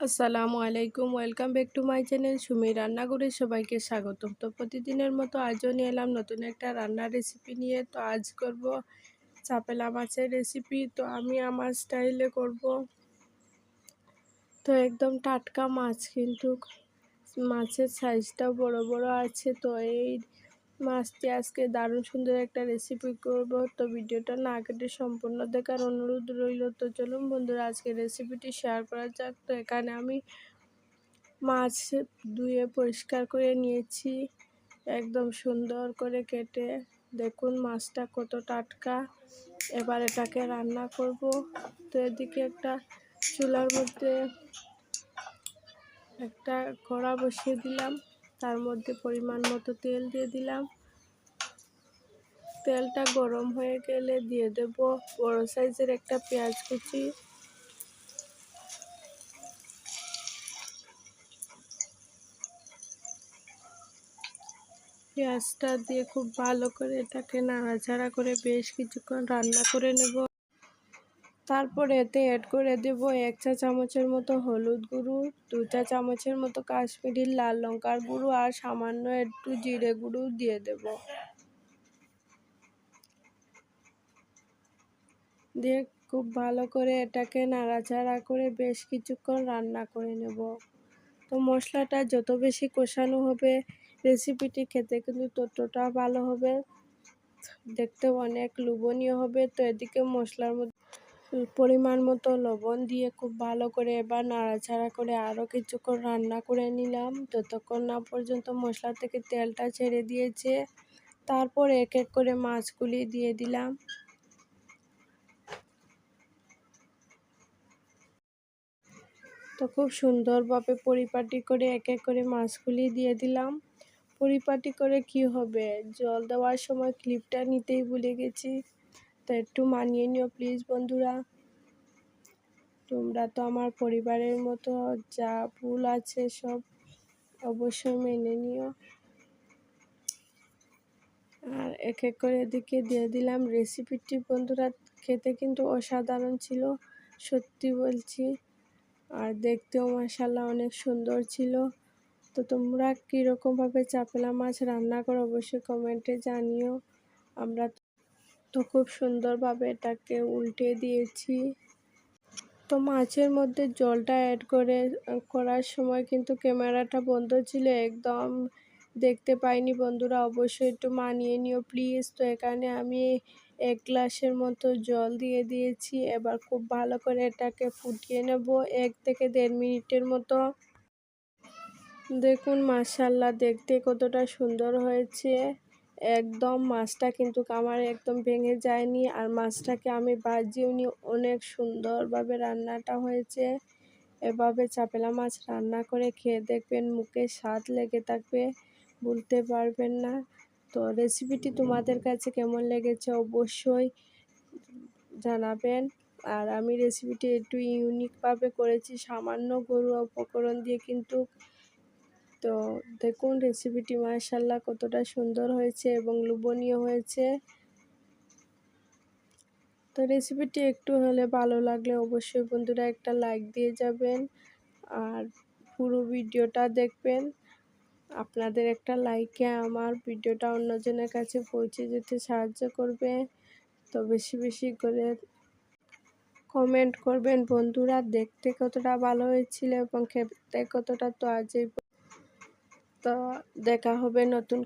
আসসালামু আলাইকুম, welcome back to my channel Sumi রান্নাঘরে সবাইকে স্বাগতম। তো প্রতিদিনের মতো আজও নিয়ে এলাম নতুন একটা রান্নার রেসিপি নিয়ে। তো আজ করব চাপেলা মাছের রেসিপি। তো আমি আমার স্টাইলে করব। তো একদম টাটকা মাছ, কিন্তু মাছের সাইজটাও বড় বড় আছে। তো এই মাছটি আজকে দারুণ সুন্দর একটা রেসিপি করব। তো ভিডিওটা না কেটে সম্পূর্ণ দেখার অনুরোধ রইল। তো চলুন বন্ধুরা, আজকে রেসিপিটি শেয়ার করা যাক। তো এখানে আমি মাছ ধুয়ে পরিষ্কার করে নিয়েছি, একদম সুন্দর করে কেটে। দেখুন মাছটা কত টাটকা। এবার এটাকে রান্না করব। তো এদিকে একটা চুলার মধ্যে একটা কড়া বসিয়ে দিলাম, তার মধ্যে পরিমাণ মতো তেল দিয়ে দিলাম। তেলটা গরম হয়ে গেলে দিয়ে দেব বড় সাইজের একটা পেঁয়াজ কুচি। পেঁয়াজটা দিয়ে খুব ভালো করে এটাকে নাড়াচাড়া করে বেশ কিছুক্ষণ রান্না করে নেব। তারপর এতে অ্যাড করে দেব 1 চা চামচের মতো হলুদ গুঁড়ো, 2 চা চামচের মতো কাশ্মীরি লাল লঙ্কার গুঁড়ো আর সামান্য একটু জিরে গুঁড়ো দিয়ে দেব। দিয়ে খুব ভালো করে এটাকে নাড়াচাড়া করে বেশ কিছুক্ষণ রান্না করে নেব। তো মশলাটা যত বেশি কষানো হবে রেসিপিটি খেতে কিন্তু ততটা ভালো হবে, দেখতেও অনেক লোভনীয় হবে। তো এদিকে মশলার মধ্যে পরিমাণ মতো লবণ দিয়ে খুব ভালো করে এবার নাড়াচাড়া করে আরও কিছুক্ষণ রান্না করে নিলাম, যতক্ষণ না পর্যন্ত মশলা থেকে তেলটা ছেড়ে দিয়েছে। তারপর এক এক করে মাছগুলি দিয়ে দিলাম। তো খুব সুন্দরভাবে পরিপাটি করে এক এক করে মাছগুলি দিয়ে দিলাম। পরিপাটি করে কি হবে, জল দেওয়ার সময় ক্লিপটা নিতেই ভুলে গেছি। তো একটু মানিয়ে নিও প্লিজ বন্ধুরা। তোমরা তো আমার পরিবারের মতো, যা ভুল আছে সব অবশ্যই মেনে নিও। আর এক এক করে এদিকে দিয়ে দিলাম। রেসিপিটি বন্ধুরা খেতে কিন্তু অসাধারণ ছিল, সত্যি বলছি। আর দেখতেও মাশাআল্লাহ অনেক সুন্দর ছিল। তো তোমরা কীরকমভাবে চাপেলা মাছ রান্না করো অবশ্যই কমেন্টে জানিও। আমরা তো খুব সুন্দরভাবে এটাকে উল্টে দিয়েছি। তো মাছের মধ্যে জলটা অ্যাড করার সময় কিন্তু ক্যামেরাটা বন্ধ ছিল, একদম দেখতে পাইনি বন্ধুরা, অবশ্যই একটু মানিয়ে নিও প্লিজ। তো এখানে আমি 1 গ্লাসের মতো জল দিয়ে দিয়েছি। এবার খুব ভালো করে এটাকে ফুটিয়ে নেব 1 থেকে 1.5 মিনিটের মতো। দেখুন মাশাআল্লাহ দেখতে কতটা সুন্দর হয়েছে। একদম মাছটা কিন্তু আমার একদম ভেঙে যায়নি, আর মাছটাকে আমি ভাজিও নি, অনেক সুন্দরভাবে রান্নাটা হয়েছে। এভাবে চাপেলা মাছ রান্না করে খেয়ে দেখবেন, মুখে স্বাদ লেগে থাকবে, ভুলতে পারবেন না। তো রেসিপিটি তোমাদের কাছে কেমন লেগেছে অবশ্যই জানাবেন। আর আমি রেসিপিটি একটু ইউনিকভাবে করেছি, সামান্য ঘরোয়া উপকরণ দিয়ে কিন্তু। তো দেখুন রেসিপিটি মাশাআল্লাহ কতটা সুন্দর হয়েছে এবং লোভনীয় হয়েছে। তো রেসিপিটি একটু হলে ভালো লাগলে অবশ্যই বন্ধুরা একটা লাইক দিয়ে যাবেন, আর পুরো ভিডিওটা দেখবেন। আপনাদের একটা লাইকে আমার ভিডিওটা অন্যজনের কাছে পৌঁছে যেতে সাহায্য করবে। তো বেশি বেশি করে কমেন্ট করবেন বন্ধুরা, দেখতে কতটা ভালো হয়েছিল এবং খেতে কতটা। তো আজই তো দেখা হবে নতুন